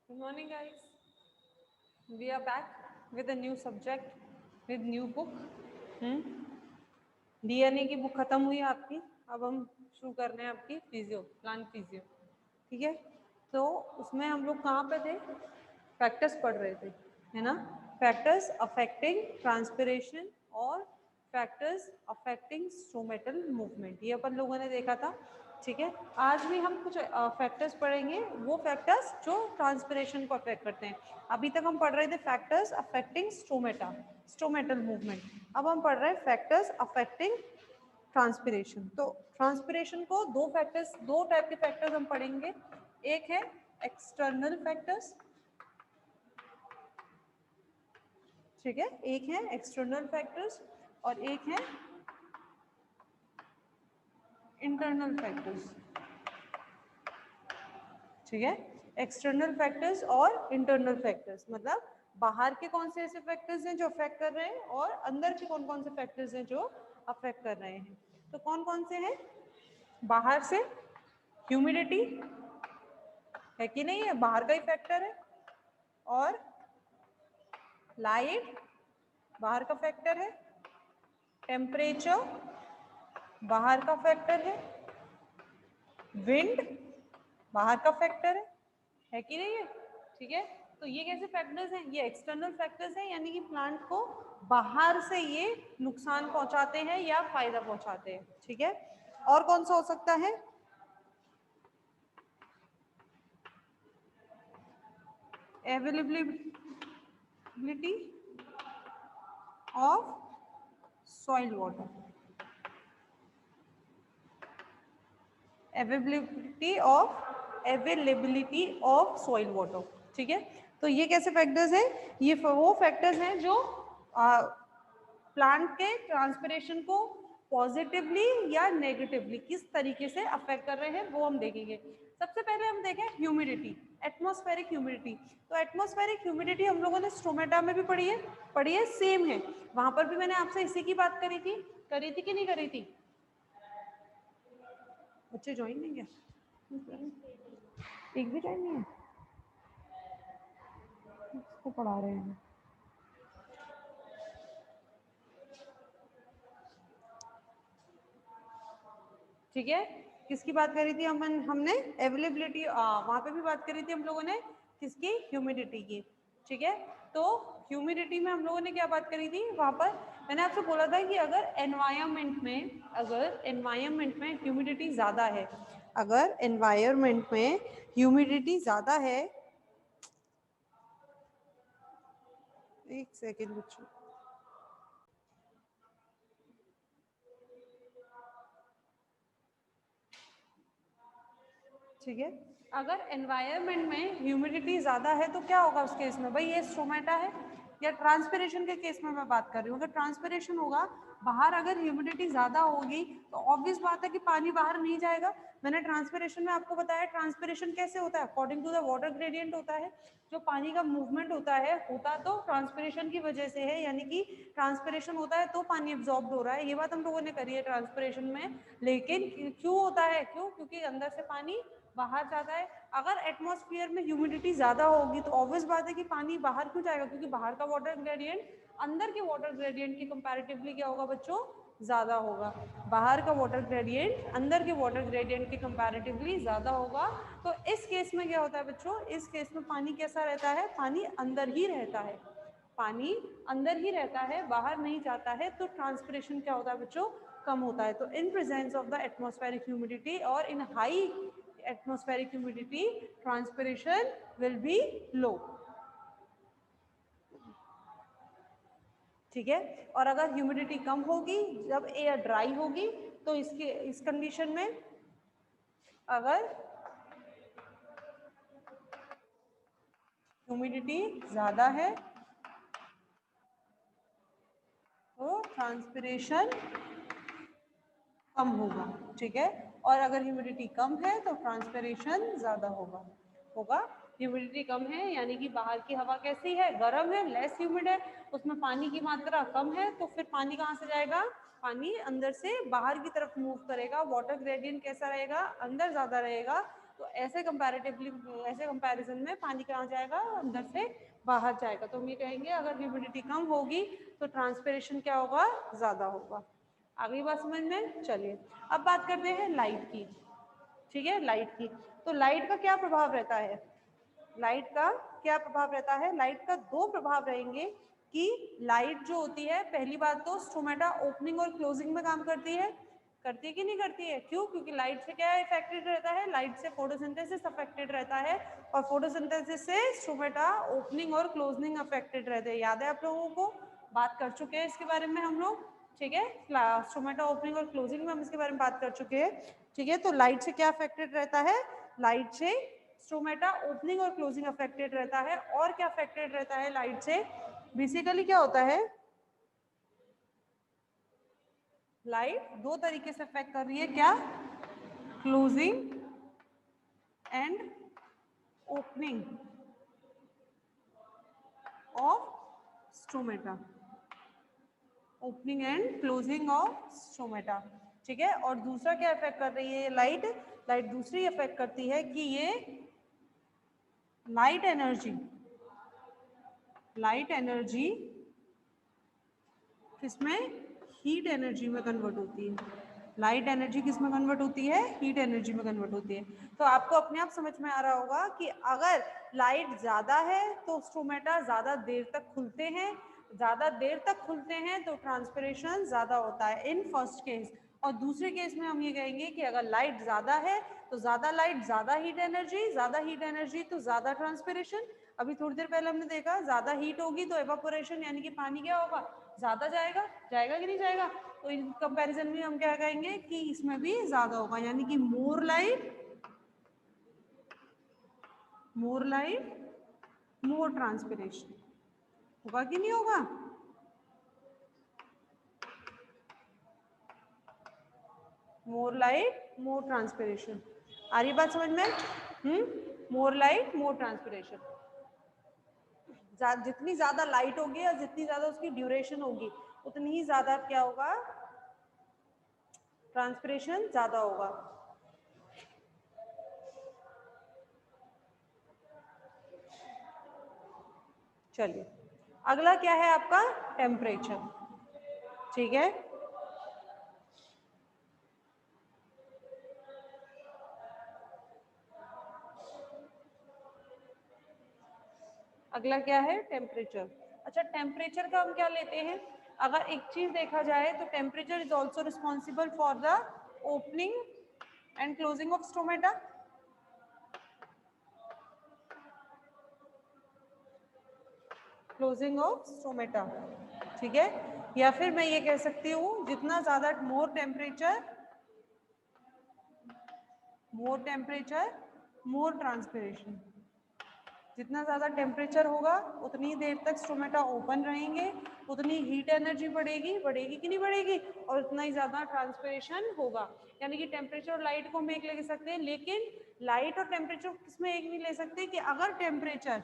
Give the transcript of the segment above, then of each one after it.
Good morning, guys. We are back with a new subject, with new book. DNA की book खत्म हुई आपकी, अब हम शुरू कर रहे हैं आपकी फिजियो, प्लांट फिजियो, ठीक है। तो उसमें हम लोग कहाँ पे थे? फैक्टर्स पढ़ रहे थे, है ना। फैक्टर्स अफेक्टिंग ट्रांसपिरेशन और फैक्टर्स अफेक्टिंग स्टोमेटल मूवमेंट, ये अपन लोगों ने देखा था, ठीक है। आज भी हम कुछ फैक्टर्स पढ़ेंगे, वो फैक्टर्स जो ट्रांसपिरेशन को अफेक्ट करते हैं। अभी तक हम पढ़ रहे थे फैक्टर्स अफेक्टिंग स्टोमेटल मूवमेंट। अब हम पढ़ रहे हैं फैक्टर्स अफेक्टिंग ट्रांसपिरेशन। तो ट्रांसपिरेशन को दो टाइप के फैक्टर्स हम पढ़ेंगे। एक है एक्सटर्नल फैक्टर्स, ठीक है, एक है एक्सटर्नल फैक्टर्स और एक है इंटरनल फैक्टर्स, ठीक है। एक्सटर्नल फैक्टर्स और इंटरनल फैक्टर्स मतलब बाहर के कौन से ऐसे फैक्टर्स हैं जो अफेक्ट कर रहे हैं और अंदर के कौन कौन से फैक्टर्स हैं जो अफेक्ट कर रहे हैं। तो कौन कौन से हैं? बाहर से ह्यूमिडिटी है कि नहीं है, बाहर का ही फैक्टर है। और लाइट बाहर का फैक्टर है। टेम्परेचर बाहर का फैक्टर है। विंड बाहर का फैक्टर है कि नहीं है, ठीक है। तो ये कैसे फैक्टर्स हैं? ये एक्सटर्नल फैक्टर्स हैं, यानी कि प्लांट को बाहर से ये नुकसान पहुंचाते हैं या फायदा पहुंचाते हैं, ठीक है। और कौन सा हो सकता है? Availability of soil water, availability of soil water, ठीक है। तो ये कैसे फैक्टर्स हैं? ये वो फैक्टर्स हैं जो प्लांट के ट्रांसपिरेशन को पॉजिटिवली या नेगेटिवली किस तरीके से अफेक्ट कर रहे हैं वो हम देखेंगे। सबसे पहले हम देखें ह्यूमिडिटी, एटमॉस्फेरिक ह्यूमिडिटी। तो एटमॉस्फेरिक ह्यूमिडिटी हम लोगों ने स्टोमेटा में भी पढ़ी है, सेम है। वहां पर भी मैंने आपसे इसी की बात करी थी कि नहीं करी थी? बच्चे ज्वाइन नहीं किया, एक भी टाइम नहीं है, इसको पढ़ा रहे हैं। ठीक है, किसकी बात करी थी हमने? अवेलेबिलिटी, वहां पे भी बात करी थी हम लोगों ने, किसकी? ह्यूमिडिटी की, ठीक है। तो ह्यूमिडिटी में हम लोगों ने क्या बात करी थी? वहां पर मैंने आपसे बोला था कि अगर एनवायरनमेंट में ह्यूमिडिटी ज्यादा है, अगर एनवायरनमेंट में ह्यूमिडिटी ज्यादा है, एक सेकेंड बच्चों, ठीक है। अगर एनवायरनमेंट में ह्यूमिडिटी ज़्यादा है तो क्या होगा उस केस में? भाई ये स्टोमेटा है, या ट्रांसपिरेशन के केस में मैं बात कर रही हूँ, अगर ट्रांसपिरेशन होगा बाहर, अगर ह्यूमिडिटी ज़्यादा होगी तो ऑब्वियस बात है कि पानी बाहर नहीं जाएगा। मैंने ट्रांसपिरेशन में आपको बताया ट्रांसपिरेशन कैसे होता है, according to the water gradient होता है। जो पानी का मूवमेंट होता तो ट्रांसपिरेशन की वजह से है, यानी कि ट्रांसपिरेशन होता है तो पानी एब्जॉर्ब हो रहा है, ये बात हम लोगों ने करी है ट्रांसपिरेशन में। लेकिन क्यों होता है? क्योंकि अंदर से पानी बाहर जाता है। अगर एटमॉस्फेयर में ह्यूमिडिटी ज्यादा होगी तो ऑब्वियस बात है कि पानी बाहर क्यों जाएगा? क्योंकि बाहर का वाटर ग्रेडियंट अंदर के वाटर ग्रेडियंट की कंपैरेटिवली क्या होगा बच्चों? ज्यादा होगा। बाहर का वाटर ग्रेडियंट अंदर के वाटर ग्रेडियंट के कंपैरेटिवली ज्यादा होगा। तो इस केस में क्या होता है बच्चों? इस केस में पानी कैसा रहता है? पानी अंदर ही रहता है, पानी अंदर ही रहता है, बाहर नहीं जाता है। तो ट्रांसपिरेशन क्या होता है बच्चों? कम होता है। तो in presence of the atmospheric humidity और in high atmospheric humidity, transpiration will be low, ठीक है। और अगर ह्यूमिडिटी कम होगी, जब एयर ड्राई होगी, तो इस कंडीशन में अगर ह्यूमिडिटी ज्यादा है तो ट्रांसपिरेशन कम होगा, ठीक है। और अगर ह्यूमिडिटी कम है तो ट्रांसपिरेशन ज्यादा होगा। ह्यूमिडिटी कम है यानी कि बाहर की हवा कैसी है? गर्म है, लेस ह्यूमिड है, उसमें पानी की मात्रा कम है, तो फिर पानी कहाँ से जाएगा? पानी अंदर से बाहर की तरफ मूव करेगा। वाटर ग्रेडियंट कैसा रहेगा? अंदर ज्यादा रहेगा, तो ऐसे कंपैरेटिवली, ऐसे कंपैरिजन में पानी कहाँ जाएगा, अंदर से बाहर जाएगा। तो हम ये कहेंगे अगर ह्यूमिडिटी कम होगी तो ट्रांसपिरेशन क्या होगा, ज़्यादा होगा। अगली बात समझ में, चलिए अब बात करते हैं लाइट की। ठीक है, लाइट की। तो लाइट का क्या प्रभाव रहता है, लाइट का क्या प्रभाव रहता है, लाइट का दो प्रभाव रहेंगे कि लाइट जो होती है, पहली बात तो स्ट्रोमेटा ओपनिंग और क्लोजिंग में काम करती है कि नहीं करती है, क्यों, क्योंकि लाइट से क्या इफेक्टेड रहता है, लाइट से फोटोसिंथेसिस अफेक्टेड रहता है, और फोटोसिंथेसिस से स्ट्रोमेटा ओपनिंग और क्लोजिंग अफेक्टेड रहते हैं। याद है आप लोगों को, बात कर चुके हैं इसके बारे में हम लोग। ठीक है, स्ट्रोमेटा ओपनिंग और क्लोजिंग में हम इसके बारे में बात कर चुके हैं। ठीक है, तो लाइट से क्या अफेक्टेड रहता है, लाइट से स्ट्रोमेटा ओपनिंग और क्लोजिंग अफेक्टेड रहता है। और क्या अफेक्टेड रहता है लाइट से, बेसिकली क्या होता है, लाइट दो तरीके से अफेक्ट कर रही है, क्या, closing and opening of stromata, opening and closing of stromata. ठीक है, और दूसरा क्या इफेक्ट कर रही है लाइट, लाइट दूसरी इफेक्ट करती है कि ये लाइट एनर्जी किसमें, हीट एनर्जी में कन्वर्ट होती है। लाइट एनर्जी किस में कन्वर्ट होती है, हीट एनर्जी में कन्वर्ट होती है। तो आपको अपने आप समझ में आ रहा होगा कि अगर लाइट ज़्यादा है तो स्ट्रोमेटा ज़्यादा देर तक खुलते हैं, ज़्यादा देर तक खुलते हैं तो ट्रांसपिरेशन ज़्यादा होता है इन फर्स्ट केस। और दूसरे केस में हम ये कहेंगे कि अगर लाइट ज़्यादा है तो ज़्यादा लाइट ज़्यादा हीट एनर्जी तो ज़्यादा ट्रांसपिरेशन। अभी थोड़ी देर पहले हमने देखा ज़्यादा हीट होगी तो एवापोरेशन यानी कि पानी क्या होगा, ज़्यादा जाएगा कि नहीं जाएगा। तो इन कंपैरिजन में हम क्या कहेंगे कि इसमें भी ज़्यादा होगा, यानी कि मोर लाइट मोर ट्रांसपिरेशन होगा कि नहीं होगा। मोर लाइट मोर ट्रांसपिरेशन, आ रही बात समझ में, मोर लाइट मोर ट्रांसपिरेशन। जितनी ज्यादा लाइट होगी और जितनी ज्यादा उसकी ड्यूरेशन होगी उतनी ही ज्यादा क्या होगा, ट्रांसपिरेशन ज्यादा होगा। चलिए अगला क्या है आपका, टेम्परेचर। ठीक है, अगला क्या है, टेम्परेचर। अच्छा, टेम्परेचर का हम क्या लेते हैं, अगर एक चीज देखा जाए तो temperature is also responsible for the opening and closing of stomata. Closing of stomata, ठीक है। या फिर मैं ये कह सकती हूँ जितना ज्यादा मोर टेम्परेचर मोर ट्रांसपिरेशन। जितना ज़्यादा टेम्परेचर होगा उतनी देर तक स्टोमेटा ओपन रहेंगे, उतनी हीट एनर्जी बढ़ेगी कि नहीं बढ़ेगी, और उतना ही ज़्यादा ट्रांसपिरेशन होगा। यानी कि टेम्परेचर और लाइट को हम एक ले सकते हैं, लेकिन लाइट और टेम्परेचर किसमें एक नहीं ले सकते कि अगर टेम्परेचर,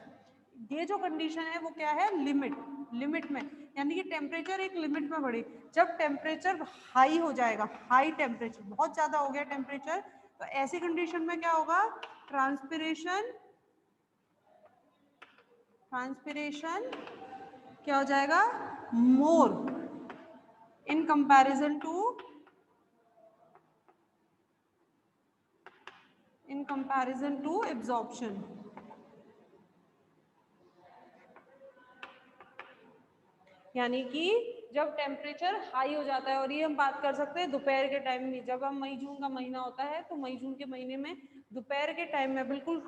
ये जो कंडीशन है वो क्या है, लिमिट में, यानी कि टेम्परेचर एक लिमिट में बढ़े। जब टेम्परेचर हाई हो जाएगा, हाई टेम्परेचर बहुत ज़्यादा हो गया टेम्परेचर, तो ऐसी कंडीशन में क्या होगा, ट्रांसपिरेशन क्या हो जाएगा, मोर इन कंपैरिजन टू एब्जॉर्प्शन। यानी कि जब टेम्परेचर हाई हो जाता है, और ये हम बात कर सकते हैं दोपहर के टाइम में, जब हम मई जून का महीना होता है तो मई जून के महीने में दोपहर के टाइम में बिल्कुल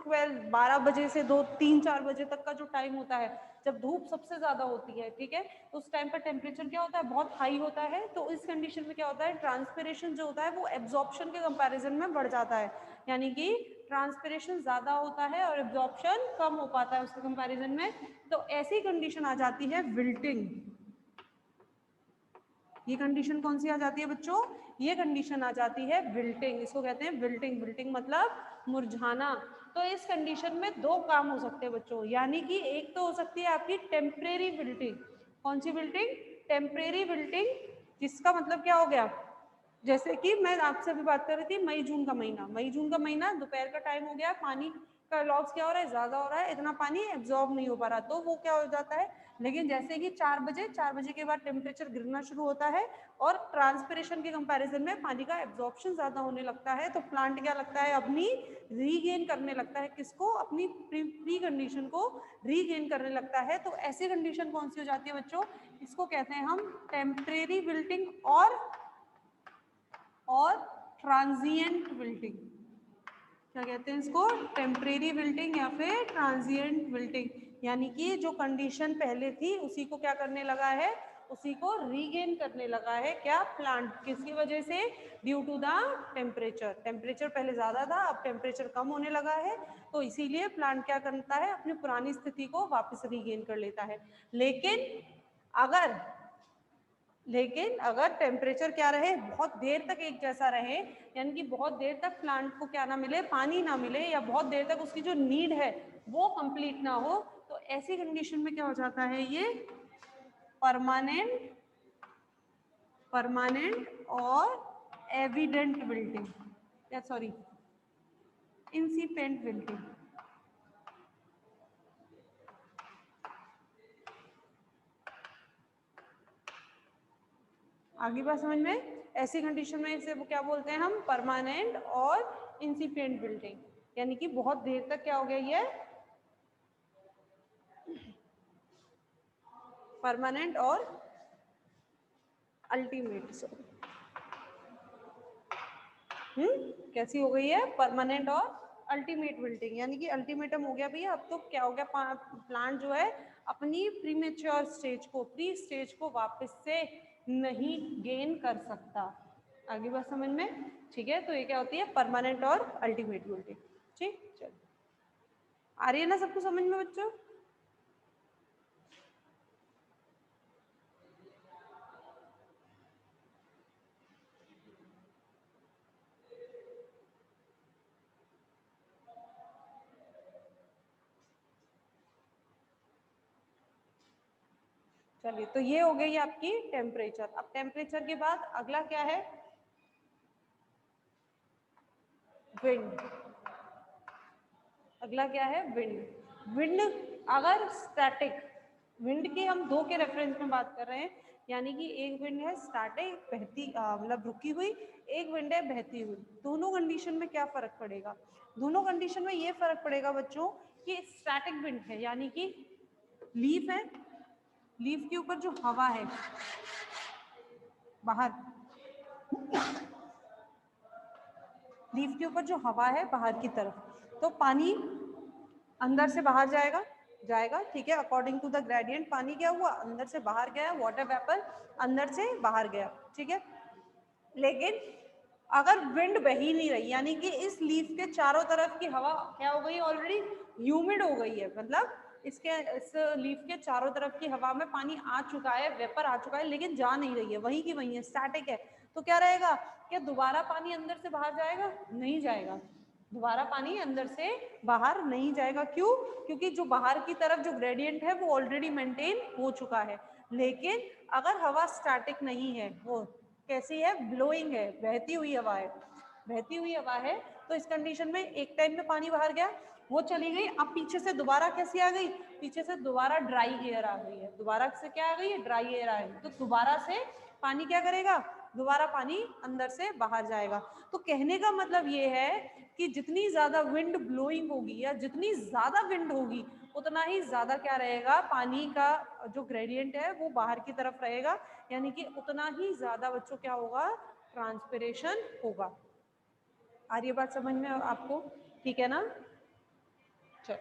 12 बजे से 2-3-4 बजे तक का जो टाइम होता है, जब धूप सबसे ज्यादा होती है, ठीक है, तो उस टाइम पर टेम्परेचर क्या होता है, बहुत हाई होता है। तो इस कंडीशन में क्या होता है, ट्रांसपिरेशन जो होता है वो एब्जॉर्प्शन के कंपैरिजन में बढ़ जाता है, यानी कि ट्रांसपिरेशन ज्यादा होता है और एब्जॉर्प्शन कम हो पाता है उसके कंपैरिजन में। तो ऐसी कंडीशन आ जाती है विल्टिंग। ये कंडीशन कौन सी आ जाती है बच्चों, ये कंडीशन आ जाती है विल्टिंग। इसको कहते हैं विल्टिंग। विल्टिंग मतलब मुरझाना। तो इस कंडीशन में दो काम हो सकते हैं बच्चों, यानी कि एक तो हो सकती है आपकी टेम्परेरी विल्टिंग। कौन सी विल्टिंग, टेम्परेरी विल्टिंग, जिसका मतलब क्या हो गया, जैसे कि मैं आपसे भी बात कर रही थी मई जून का महीना, मई जून का महीना दोपहर का टाइम हो गया, पानी का लॉस क्या हो रहा है, ज्यादा हो रहा है, इतना पानी एब्जॉर्ब नहीं हो पा रहा, तो वो क्या हो जाता है। लेकिन जैसे कि 4 बजे के बाद टेम्परेचर गिरना शुरू होता है और ट्रांसपिरेशन के कंपैरिजन में पानी का एब्जॉर्प्शन ज्यादा होने लगता है, तो प्लांट क्या लगता है, अपनी रीगेन करने लगता है, किसको, अपनी प्री कंडीशन को रीगेन करने लगता है। तो ऐसी कंडीशन कौन सी हो जाती है बच्चों, इसको कहते हैं हम टेम्परेरी विल्टिंग और ट्रांजिएंट विल्टिंग। क्या कहते हैं इसको, टेम्परेरी विल्टिंग या फिर ट्रांजिएंट विल्टिंग। यानी कि जो कंडीशन पहले थी उसी को क्या करने लगा है, उसी को रीगेन करने लगा है, क्या, प्लांट, किसकी वजह से, due to the temperature. Temperature पहले ज्यादा था, अब टेम्परेचर कम होने लगा है, तो इसीलिए प्लांट क्या करता है, अपनी पुरानी स्थिति को वापस रीगेन कर लेता है। लेकिन अगर टेम्परेचर क्या रहे, बहुत देर तक एक जैसा रहे, यानी कि बहुत देर तक प्लांट को क्या ना मिले, पानी ना मिले, या बहुत देर तक उसकी जो नीड है वो कंप्लीट ना हो, तो ऐसी कंडीशन में क्या हो जाता है, ये परमानेंट और एविडेंट विल्टिंग, या सॉरी इंसिपेंट विल्टिंग। आगे बात समझ में, ऐसी कंडीशन में इसे क्या बोलते हैं हम, परमानेंट और इंसिपिएंट विल्टिंग, यानी कि बहुत देर तक क्या हो गया, ये परमानेंट और अल्टीमेट, कैसी हो गई है, परमानेंट और अल्टीमेट विल्टिंग, यानी कि अल्टीमेटम हो गया भैया, अब तो क्या हो गया, प्लांट जो है अपनी प्रीमेच्योर स्टेज को, प्री स्टेज को वापस से नहीं गेन कर सकता। आगे बात समझ में, ठीक है, तो ये क्या होती है, परमानेंट और अल्टीमेट विल्टिंग। ठीक, चलो, आ रही है ना सबको समझ में बच्चों। चलिए, तो ये हो गई आपकी टेम्परेचर। अब टेम्परेचर के बाद अगला क्या है, विंड। अगला क्या है, विंड। विंड अगर स्टैटिक, विंड की हम दो के रेफरेंस में बात कर रहे हैं, यानी कि एक विंड है स्टैटिक, बहती, मतलब रुकी हुई, एक विंड है बहती हुई। दोनों कंडीशन में क्या फर्क पड़ेगा, दोनों कंडीशन में ये फर्क पड़ेगा बच्चों कि स्टैटिक विंड है, यानी कि लीफ है, लीफ के ऊपर जो हवा है बाहर, लीफ के ऊपर जो हवा है बाहर की तरफ, तो पानी अंदर से बाहर जाएगा, ठीक है, अकॉर्डिंग टू द ग्रेडियंट। पानी क्या हुआ, अंदर से बाहर गया, वाटर वेपर अंदर से बाहर गया, ठीक है। लेकिन अगर विंड बह ही नहीं रही, यानी कि इस लीफ के चारों तरफ की हवा क्या हो गई, ऑलरेडी ह्यूमिड हो गई है, मतलब इस लीफ के चारों तरफ की हवा में पानी आ चुका है, वेपर आ चुका है, लेकिन जा नहीं रही है, वहीं की वहीं है, स्टैटिक है। तो क्या रहेगा, क्या दोबारा पानी अंदर से बाहर जाएगा, नहीं जाएगा, दोबारा पानी अंदर से बाहर नहीं जाएगा। क्यों, क्योंकि जो बाहर की तरफ जो ग्रेडियंट है वो ऑलरेडी मेंटेन हो चुका है। लेकिन अगर हवा स्टैटिक नहीं है, वो कैसी है, ब्लोइंग है, बहती हुई हवा है, बहती हुई हवा है, तो इस कंडीशन में एक टाइम में पानी बाहर गया, वो चली गई, अब पीछे से दोबारा कैसी आ गई, पीछे से दोबारा ड्राई एयर आ गई है, दोबारा से क्या आ गई है, ड्राई एयर आ गई, तो दोबारा से पानी क्या करेगा, दोबारा पानी अंदर से बाहर जाएगा। तो कहने का मतलब ये है कि जितनी ज्यादा विंड ब्लोइंग होगी या जितनी ज्यादा विंड होगी, उतना ही ज्यादा क्या रहेगा, पानी का जो ग्रेडियंट है वो बाहर की तरफ रहेगा, यानी कि उतना ही ज्यादा बच्चों क्या होगा, ट्रांसपिरेशन होगा। आ रही है बात समझ में आपको, ठीक है ना। चलो,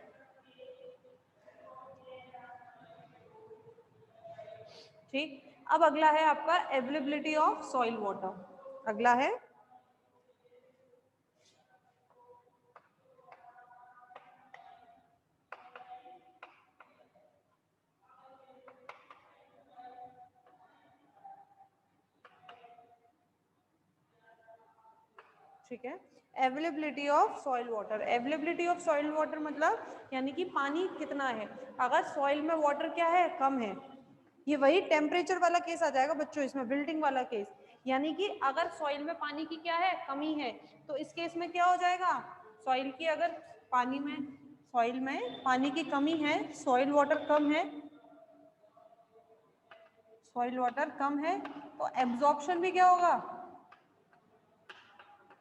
ठीक, अब अगला है आपका अवेलेबिलिटी ऑफ सॉइल वाटर। अगला है ठीक है, availability of soil water. Availability of soil water मतलब यानी कि पानी कितना है। अगर सॉइल में वाटर क्या है, कम है, ये वही टेम्परेचर वाला केस आ जाएगा बच्चों, इसमें बिल्डिंग वाला केस। यानी कि अगर सॉइल में पानी की क्या है, कमी है, तो इस केस में क्या हो जाएगा, सॉइल की अगर पानी में सॉइल में पानी की कमी है, सॉइल वाटर कम है, सॉइल वाटर कम है, तो एब्जॉर्प्शन भी क्या होगा,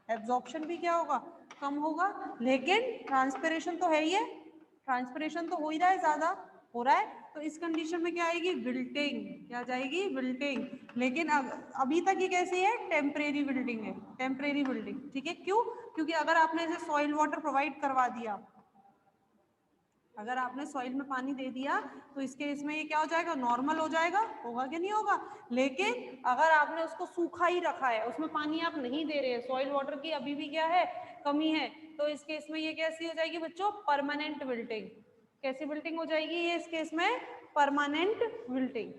एब्जॉर्प्शन भी क्या होगा, कम होगा। लेकिन ट्रांसपिरेशन तो है ही है, ट्रांसपिरेशन तो हो ही रहा है, ज्यादा हो रहा है, तो इस कंडीशन में क्या आएगी, विल्टिंग, क्या जाएगी, विल्टिंग। लेकिन अभी तक ये कैसी है, टेम्परेरी विल्टिंग है, टेम्परेरी विल्टिंग, ठीक है। क्यों, क्योंकि अगर आपने इसे सॉइल वाटर प्रोवाइड करवा दिया, अगर आपने सॉइल में पानी दे दिया, तो इसके इसमें ये क्या हो जाएगा, नॉर्मल हो जाएगा, होगा कि नहीं होगा। लेकिन अगर आपने उसको सूखा ही रखा है, उसमें पानी आप नहीं दे रहे हैं, सॉइल वाटर की अभी भी क्या है, कमी है, तो इस केस में ये कैसी हो जाएगी बच्चों, परमानेंट विल्टिंग। कैसी विल्टिंग हो जाएगी ये इस केस में, परमानेंट विल्टिंग,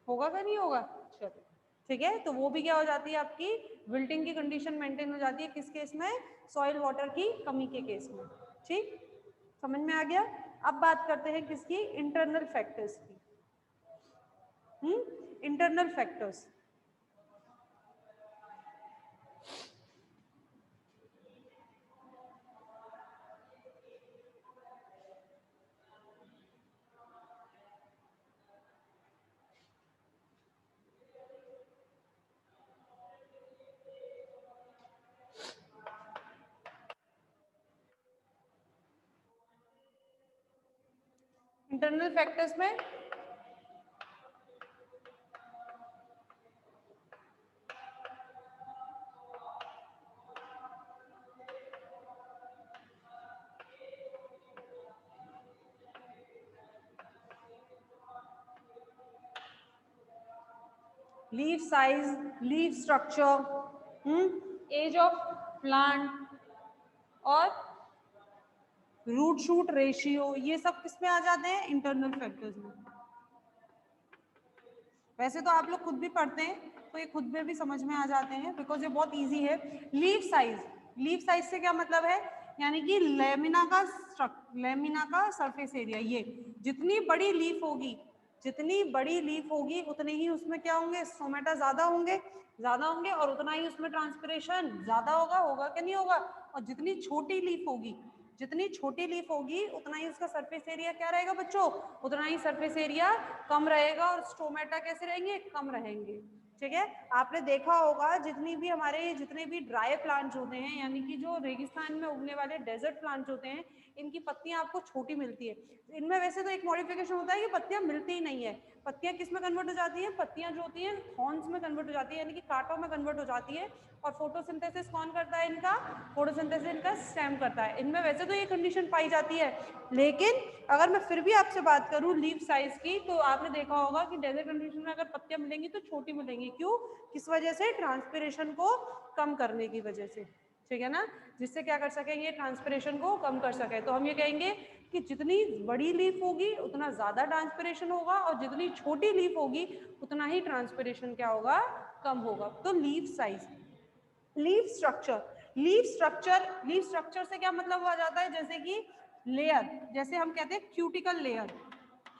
होगा कि नहीं होगा। चलो ठीक है, तो वो भी क्या हो जाती है आपकी, विल्टिंग की कंडीशन मेंटेन हो जाती है किस केस में, सॉइल वाटर की कमी के केस में। ठीक, समझ में आ गया। अब बात करते हैं किसकी, इंटरनल फैक्टर्स की। इंटरनल फैक्टर्स, इंटरनल फैक्टर्स में leaf size, leaf structure, age of plant और रूट शूट रेशियो, ये सब किस में आ जाते हैं, इंटरनल फैक्टर्स में। वैसे तो आप लोग खुद भी पढ़ते हैं, तो ये खुद में भी समझ में आ जाते हैं, बिकॉज ये बहुत इजी है। लीफ साइज, लीफ साइज से क्या मतलब है, यानी कि लेमिना का सरफेस एरिया, ये जितनी बड़ी लीफ होगी, जितनी बड़ी लीफ होगी उतने ही उसमें क्या होंगे, स्टोमेटा ज्यादा होंगे और उतना ही उसमें ट्रांसपिरेशन ज्यादा होगा, होगा कि नहीं होगा। और जितनी छोटी लीफ होगी, जितनी छोटी लीफ होगी उतना ही उसका सरफेस एरिया क्या रहेगा बच्चों, उतना ही सरफेस एरिया कम रहेगा, और स्टोमेटा कैसे रहेंगे, कम रहेंगे। ठीक है, आपने देखा होगा जितनी भी हमारे जितने भी ड्राई प्लांट्स होते हैं, यानी कि जो रेगिस्तान में उगने वाले डेजर्ट प्लांट्स होते हैं, इनकी पत्तियां आपको छोटी मिलती है। इनमें वैसे तो एक मॉडिफिकेशन होता है कि पत्तियां मिलती ही नहीं है, पत्तियां किस में कन्वर्ट हो जाती हैं, पत्तियां जो होती हैं थॉर्न्स में कन्वर्ट हो जाती है, यानी कि कांटों में कन्वर्ट हो जाती है। और फोटोसिंथेसिस कौन करता है इनका, फोटोसिंथेसिस इनका स्टेम करता है। इनमें वैसे तो ये कंडीशन पाई जाती है, लेकिन अगर मैं फिर भी आपसे बात करूं लीफ साइज की, तो आपने देखा होगा कि डेजर्ट कंडीशन में अगर पत्तियां मिलेंगी तो छोटी मिलेंगी। क्यों, किस वजह से, ट्रांसपिरेशन को कम करने की वजह से, ठीक है ना, जिससे क्या कर सकेंगे, ट्रांसपिरेशन को कम कर सके। तो हम ये कहेंगे कि जितनी बड़ी लीफ होगी उतना ज्यादा ट्रांसपिरेशन होगा, और जितनी छोटी लीफ होगी उतना ही ट्रांसपिरेशन क्या होगा, कम होगा। तो leaf size. Leaf structure, leaf structure से क्या मतलब आ जाता है, जैसे कि लेयर, जैसे हम कहते हैं क्यूटिकल लेयर,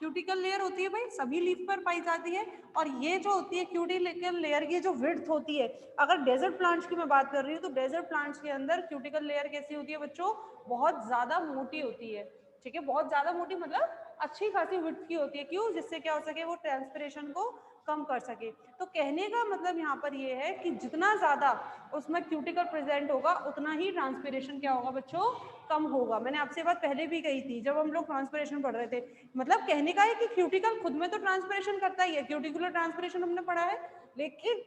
क्यूटिकल लेयर होती है भाई सभी लीफ पर पाई जाती है। और ये जो होती है क्यूटिकल लेयर की जो विड्थ होती है, अगर डेजर्ट प्लांट्स की मैं बात कर रही हूँ, तो डेजर्ट प्लांट्स के अंदर क्यूटिकल लेयर कैसी होती है बच्चों, बहुत ज्यादा मोटी होती है। ठीक है, बहुत ज्यादा मोटी मतलब अच्छी खासी विड्थ की होती है। क्यों, जिससे क्या हो सके, वो ट्रांसपिरेशन को कम कर सके। तो कहने का मतलब यहाँ पर ये है कि जितना ज्यादा उसमें क्यूटिकल प्रेजेंट होगा उतना ही ट्रांसपिरेशन क्या होगा बच्चों, कम होगा। मैंने आपसे बात पहले भी कही थी जब हम लोग ट्रांसपिरेशन पढ़ रहे थे। मतलब कहने का है कि क्यूटिकल खुद में तो ट्रांसपिरेशन करता ही है, क्यूटिकुलर ट्रांसपिरेशन हमने पढ़ा है, लेकिन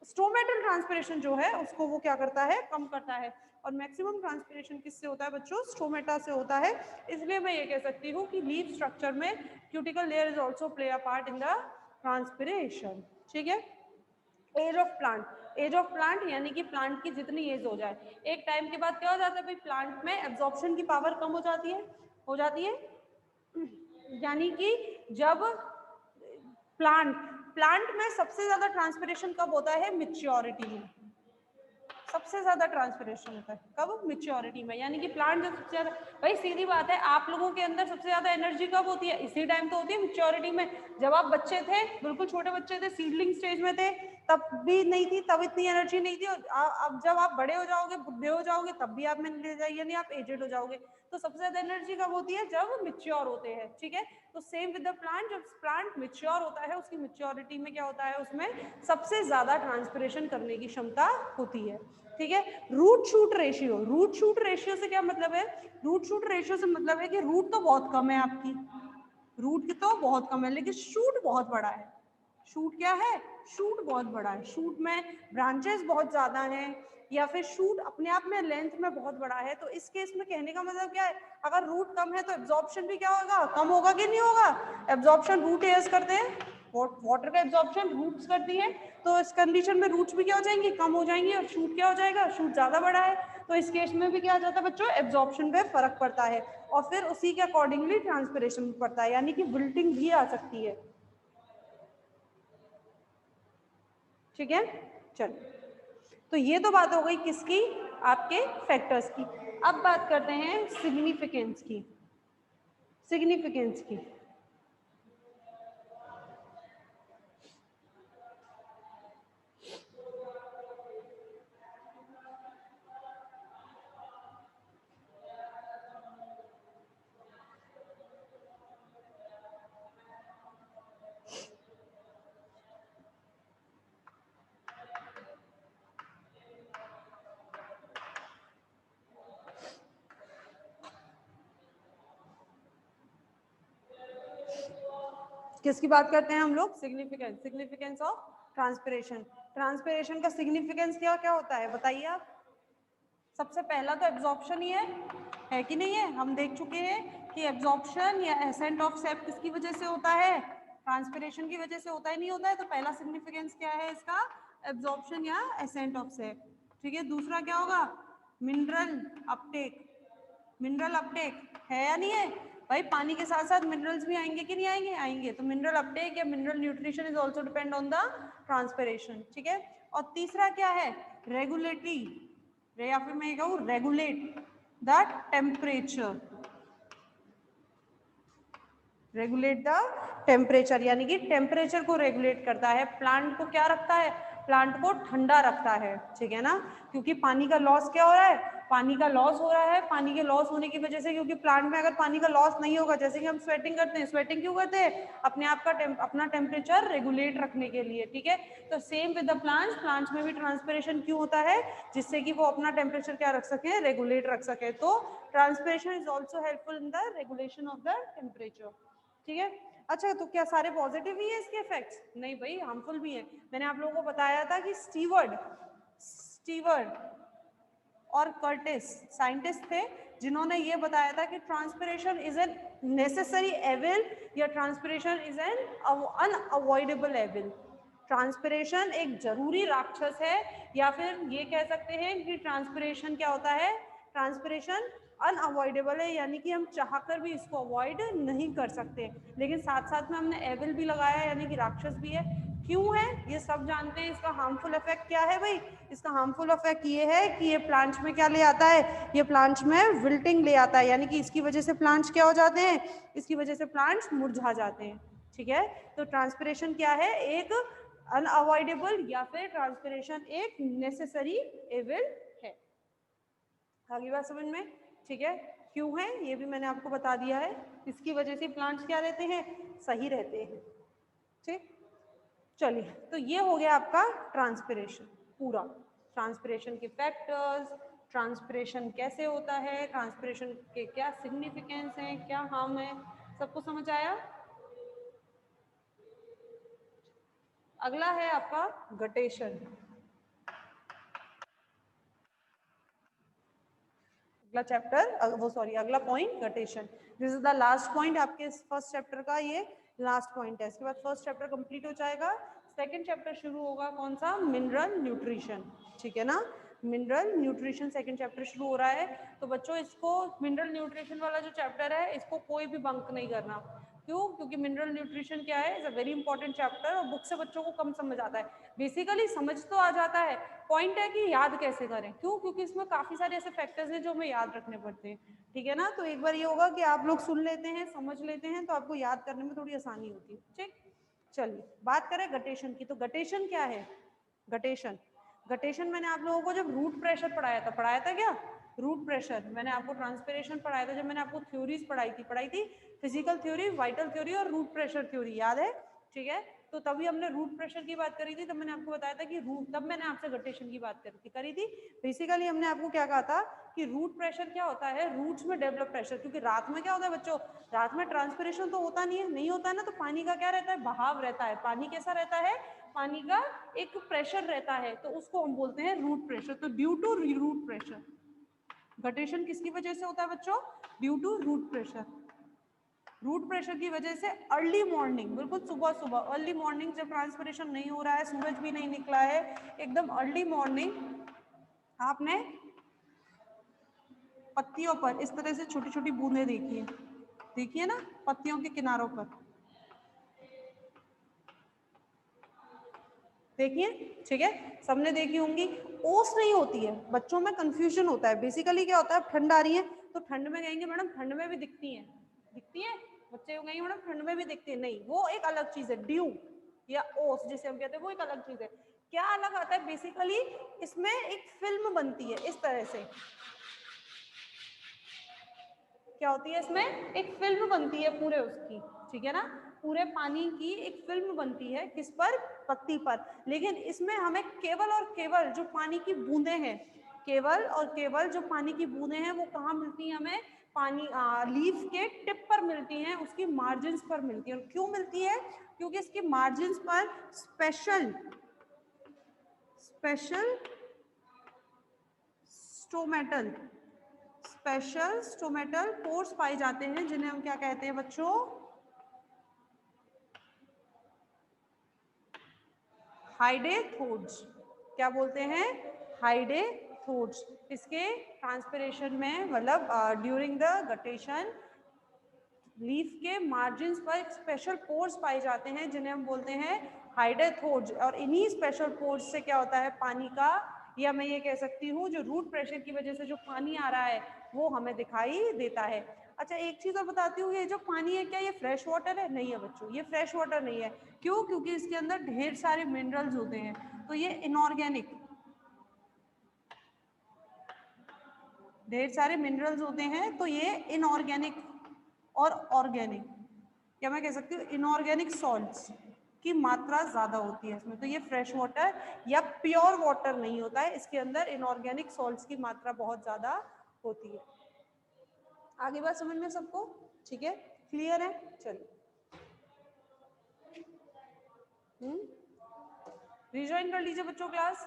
स्टोमेटल ट्रांसपिरेशन जो है उसको वो क्या करता है, कम करता है। और मैक्सिमम ट्रांसपिरेशन किससे होता है बच्चों, स्टोमेटा से होता है। इसलिए मैं ये कह सकती हूँ कि लीफ स्ट्रक्चर में cuticle layer is also play a part in the transpiration. ठीक है, age of plant, age of plant यानी कि प्लांट की जितनी एज हो जाए, एक टाइम के बाद क्या हो जाता है भाई, प्लांट में एब्जॉर्प्शन की पावर कम हो जाती है, हो जाती है। यानी कि जब प्लांट प्लांट में सबसे ज्यादा ट्रांसपिरेशन कब होता है, मिच्योरिटी में सबसे ज्यादा ट्रांसपिरेशन होता है, कब, मिच्योरिटी में। यानी कि प्लांट जब सबसे ज्यादा, भाई सीधी बात है, आप लोगों के अंदर सबसे ज्यादा एनर्जी कब होती है, इसी टाइम तो होती है, मिच्योरिटी में। जब आप बच्चे थे, बिल्कुल छोटे बच्चे थे, सीडलिंग स्टेज में थे, तब भी नहीं थी, तब इतनी एनर्जी नहीं थी, और अब जब आप बड़े हो जाओगे, बुढ़े हो जाओगे, तब भी आप में ले जाइए, यानी आप एजेड हो जाओगे। तो सबसे ज्यादा एनर्जी कब होती है? जब मिच्योर होते हैं, ठीक है। तो सेम विद द प्लांट, जब प्लांट मिच्योर होता है, उसकी मिच्योरिटी में क्या होता है, उसमें सबसे ज्यादा ट्रांसपिरेशन करने की क्षमता होती है, ठीक है। Root shoot ratio, root shoot ratio से क्या मतलब है? रूट शूट रेशियो से मतलब है कि रूट तो बहुत कम है आपकी, रूट की तो बहुत कम है, लेकिन शूट बहुत बड़ा है। शूट क्या है? शूट बहुत बड़ा है, शूट में ब्रांचेस बहुत ज्यादा हैं, या फिर शूट अपने आप में लेंथ में बहुत बड़ा है। तो इस केस में कहने का मतलब क्या है? अगर रूट कम है तो एब्जॉर्प्शन भी क्या होगा? कम होगा कि नहीं होगा? एब्जॉर्प्शन रूट एयर्स करते हैं, वाटर का एब्जॉर्प्शन रूट्स करती है, तो इस कंडीशन में रूट्स भी क्या हो जाएंगी? कम हो जाएंगी, और शूट क्या हो जाएगा? शूट ज्यादा बड़ा है, तो इस केस में भी क्या आ जाता है बच्चों? एब्जॉर्प्शन पे फर्क पड़ता है, और फिर उसी के अकॉर्डिंगली ट्रांसपिरेशन पड़ता है, यानी कि विल्टिंग भी आ सकती है, ठीक है। चलो, तो ये तो बात हो गई किसकी? आपके फैक्टर्स की। अब बात करते हैं सिग्निफिकेंस की, सिग्निफिकेंस की। किसकी बात करते हैं हम लोग? Significance, significance of transpiration. Transpiration का सिग्निफिकेंस क्या क्या होता है बताइए आप? सबसे पहला तो एब्जॉर्प्शन ही है कि नहीं है? हम देख चुके हैं कि एब्जॉर्प्शन या एसेंट ऑफ सेप किसकी वजह से होता है? ट्रांसपिरेशन की वजह से होता है, नहीं होता है? तो पहला सिग्निफिकेंस क्या है इसका? एब्जॉर्प्शन या एसेंट ऑफ सेप, ठीक है। दूसरा क्या होगा? मिनरल अपटेक, मिनरल अपटेक है या नहीं है? भाई पानी के साथ साथ मिनरल्स भी आएंगे कि नहीं आएंगे? आएंगे। तो मिनरल अपटेक या mineral nutrition is also depend on the transpiration, ठीक है। और तीसरा क्या है? रेगुलेटरी, या फिर मैं कहूँ regulate the temperature, regulate the temperature, यानी कि टेम्परेचर को रेगुलेट करता है। प्लांट को क्या रखता है? प्लांट को ठंडा रखता है, ठीक है ना। क्योंकि पानी का लॉस क्या हो रहा है? पानी का लॉस हो रहा है। पानी के लॉस होने की वजह से, क्योंकि प्लांट में अगर पानी का लॉस नहीं होगा, जैसे कि हम स्वेटिंग करते हैं, स्वेटिंग क्यों करते हैं? अपने आप का अपना टेम्परेचर रेगुलेट रखने के लिए, ठीक है। तो same with the plants, plants में भी ट्रांसपिरेशन क्यों होता है? जिससे कि वो अपना टेम्परेचर क्या रख सके? रेगुलेट रख सके। तो transpiration is also helpful in the regulation of the temperature, ठीक है। अच्छा, तो क्या सारे पॉजिटिव ही है इसके इफेक्ट्स? नहीं भाई, हार्मफुल भी है। मैंने आप लोगों को बताया था कि स्टीवर्ड, स्टीवर्ड और कर्टिस साइंटिस्ट थे जिन्होंने ये बताया था कि transpiration is an necessary evil, या transpiration is an unavoidable evil. Transpiration एक जरूरी राक्षस है, या फिर ये कह सकते हैं कि ट्रांसपिरेशन क्या होता है? ट्रांसपिरेशन अनअवॉइडेबल है, यानी कि हम चाहकर भी इसको अवॉइड नहीं कर सकते। लेकिन साथ साथ में हमने एविल भी लगाया, यानी कि राक्षस भी है। क्यों है ये सब जानते हैं। इसका हार्मफुल इफेक्ट क्या है भाई? इसका हार्मफुल इफेक्ट ये है कि ये प्लांट्स में क्या ले आता है? ये प्लांट्स में विल्टिंग ले आता है, यानी कि इसकी वजह से प्लांट्स क्या हो जाते हैं? इसकी वजह से प्लांट्स मुरझा जाते हैं, ठीक है। तो ट्रांसपिरेशन क्या है? एक अनअवॉइडेबल, या फिर ट्रांसपिरेशन एक नेसेसरी एविल है। आगे बात समझ में? ठीक है। क्यों है ये भी मैंने आपको बता दिया है। इसकी वजह से प्लांट्स क्या रहते हैं? सही रहते हैं, ठीक। चलिए, तो ये हो गया आपका ट्रांसपिरेशन पूरा। ट्रांसपिरेशन के फैक्टर्स, ट्रांसपिरेशन कैसे होता है, ट्रांसपिरेशन के क्या सिग्निफिकेंस हैं, क्या हार्म है, सबको समझ आया? अगला है आपका गटेशन। अगला चैप्टर, वो सॉरी, अगला point guttation. This is the last point आपके फर्स्ट चैप्टर का, ये लास्ट पॉइंट है। इसके बाद फर्स्ट चैप्टर कंप्लीट हो जाएगा, सेकंड चैप्टर शुरू होगा। कौन सा? मिनरल न्यूट्रिशन, ठीक है ना। मिनरल न्यूट्रिशन सेकंड चैप्टर शुरू हो रहा है। तो बच्चों, इसको मिनरल न्यूट्रिशन वाला जो चैप्टर है, इसको कोई भी बंक नहीं करना। क्यों? क्योंकि मिनरल न्यूट्रिशन क्या है? Is a very important chapter, और बुक से बच्चों को कम समझ आता है। बेसिकली समझ तो आ जाता है, पॉइंट है कि याद कैसे करें। क्यों? क्योंकि इसमें काफी सारे ऐसे फैक्टर्स हैं जो हमें याद रखने पड़ते हैं, ठीक है ना। तो एक बार ये होगा कि आप लोग सुन लेते हैं, समझ लेते हैं, तो आपको याद करने में थोड़ी आसानी होती है, ठीक। चलिए, बात करें गटेशन की। तो गटेशन क्या है? गटेशन, गटेशन मैंने आप लोगों को जब रूट प्रेशर पढ़ाया था क्या? रूट प्रेशर मैंने आपको ट्रांसपिरेशन पढ़ाया था जब मैंने आपको थ्योरीज पढ़ाई थी फिजिकल थ्योरी, वाइटल थ्योरी और रूट प्रेशर थ्योरी, याद है? ठीक है, तो तभी हमने रूट प्रेशर की बात करी थी, तब मैंने आपको बताया था कि रूट, तब मैंने आपसे गटेशन की बात करी थी। बेसिकली हमने आपको क्या कहा था कि रूट प्रेशर क्या होता है, रूट्स में डेवलप प्रेशर, क्योंकि रात में क्या होता है बच्चों, रात में ट्रांसपिरेशन तो होता नहीं होता है ना, तो पानी का क्या रहता है, बहाव रहता है। पानी कैसा रहता है, पानी का एक प्रेशर रहता है, तो उसको हम बोलते हैं रूट प्रेशर। तो due to root pressure, guttation किसकी वजह से होता है बच्चों, due to root pressure. Root pressure की वजह से अर्ली मॉर्निंग, बिल्कुल सुबह सुबह, अर्ली मॉर्निंग जब ट्रांसपिरेशन नहीं हो रहा है, सूरज भी नहीं निकला है, एकदम अर्ली मॉर्निंग, आपने पत्तियों पर इस तरह से छोटी छोटी बूंदें देखी है, देखिए ना पत्तियों के किनारों पर, देखिए, ठीक है, सबने देखी होंगी। ओस नहीं होती है, बच्चों में कंफ्यूजन होता है। बेसिकली क्या होता है, ठंड आ रही है तो ठंड में कहेंगे मैडम ठंड में भी दिखती है, दिखती है, बच्चे कहेंगे मैडम ठंड में भी दिखती है, नहीं, वो एक अलग चीज है। ड्यू या ओस जिसे हम कहते हैं वो एक अलग चीज है। क्या अलग आता है, बेसिकली इसमें एक फिल्म बनती है इस तरह से, क्या होती है इसमें, एक फिल्म बनती है पूरे उसकी, ठीक है ना, पूरे पानी की एक फिल्म बनती है, किस पर, पत्ती पर। लेकिन इसमें हमें केवल और केवल जो पानी की बूंदें हैं, केवल और केवल जो पानी की बूंदें हैं वो कहाँ मिलती हैं हमें, पानी लीफ के टिप पर मिलती हैं, उसकी मार्जिन्स पर मिलती है। और क्यों मिलती है, क्योंकि इसकी मार्जिन्स पर special special stomatal special stomatal pores पाए जाते हैं, जिन्हें हम क्या कहते हैं बच्चों, हाइडेथोड्स। क्या बोलते हैं, हाइडेथोड्स। इसके ट्रांसपिरेशन में, मतलब ड्यूरिंग द गटेशन, लीफ के मार्जिन्स पर स्पेशल पोर्स पाए जाते हैं, जिन्हें हम बोलते हैं हाइडेथोड्स। और इन्हीं स्पेशल पोर्स से क्या होता है, पानी का, या मैं ये कह सकती हूँ जो रूट प्रेशर की वजह से जो पानी आ रहा है वो हमें दिखाई देता है। अच्छा, एक चीज और बताती हूँ, ये जो पानी है क्या ये फ्रेश वाटर है, नहीं है बच्चों, ये फ्रेश वाटर नहीं है। क्यों, क्योंकि इसके अंदर ढेर सारे मिनरल्स होते हैं, तो ये इनऑर्गेनिक, ढेर सारे मिनरल्स होते हैं, तो ये इनऑर्गेनिक और ऑर्गेनिक, क्या मैं कह सकती हूँ, इनऑर्गेनिक सॉल्ट्स की मात्रा ज्यादा होती है इसमें। तो ये फ्रेश वाटर या प्योर वाटर नहीं होता है, इसके अंदर इनऑर्गेनिक सॉल्ट्स की मात्रा बहुत ज्यादा होती है। आगे बात समझ में सबको, ठीक है, क्लियर है, चलिए रिज्वाइन कर लीजिए बच्चों क्लास।